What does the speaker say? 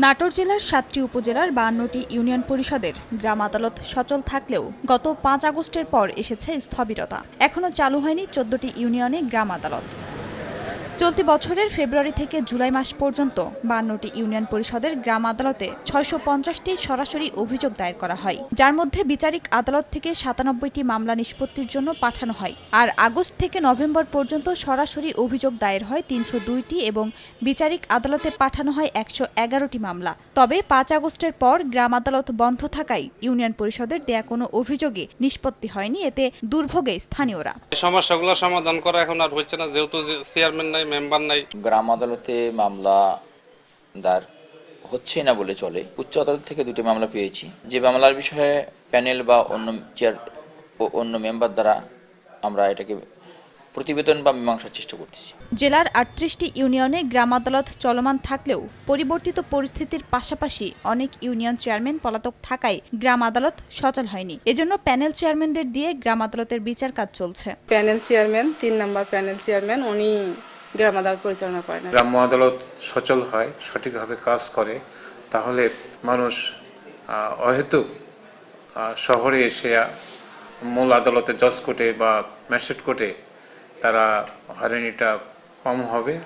নাটোর জেলার ৭টি উপজেলার ৫২টি ইউনিয়ন পরিষদের গ্রাম আদালত সচল থাকলেও গত ৫ আগস্টের পর এসেছে স্থবিরতা। এখনো চালু হয়নি ১৪টি ইউনিয়নে গ্রাম আদালত। চলতি বছরের ফেব্রুয়ারি থেকে জুলাই মাস পর্যন্ত ৫২টি ইউনিয়ন পরিষদের গ্রাম আদালতে ৬৫০টি সরাসরি অভিযোগ দায়ের করা হয়, যার মধ্যে বিচারিক আদালত থেকে ৯৭টি মামলা নিষ্পত্তির জন্য পাঠানো হয়। আর আগস্ট থেকে নভেম্বর পর্যন্ত সরাসরি অভিযোগ দায়ের হয় ৩০২টি এবং বিচারিক আদালতে পাঠানো হয় ১১১টি মামলা। তবে ৫ আগস্টের পর গ্রাম আদালত বন্ধ থাকায় ইউনিয়ন পরিষদের দেয়া কোনো অভিযোগে নিষ্পত্তি হয়নি। এতে দুর্ভোগে স্থানীয়রা। সমস্যাগুলো সমাধান করা এখন আর হচ্ছে না, যেহেতু চেয়ারম্যান নাই, মেম্বার নাই। গ্রাম আদালতে মামলা দায়ের হচ্ছে না বলে চলে। উচ্চ আদালত থেকে ২টি মামলা পেয়েছি। যে মামলার বিষয়ে প্যানেল বা অন্য মেম্বার দ্বারা আমরা এটাকে প্রতিবেদন বা মীমাংসার চেষ্টা করতেছি। জেলার ৩৮টি ইউনিয়নে গ্রাম আদালত চলমান থাকলেও পরিবর্তিত পরিস্থিতির পাশাপাশি অনেক ইউনিয়ন চেয়ারম্যান পলাতক থাকায় গ্রাম আদালত সচল হয়নি। এজন্য প্যানেল চেয়ারম্যানদের দিয়ে গ্রাম আদালতের বিচার কাজ চলছে। প্যানেল চেয়ারম্যান ৩ নম্বর প্যানেল চেয়ারম্যান উনি গ্রাম আদালত পরিচালনা করেন। গ্রাম্য আদালত সচল হয়, সঠিকভাবে কাজ করে, তাহলে মানুষ অহেতুক শহরে এসে মূল আদালতে জজ কোর্টে বা ম্যাজিস্ট্রেট কোর্টে তারা হয়রানিটা কম হবে।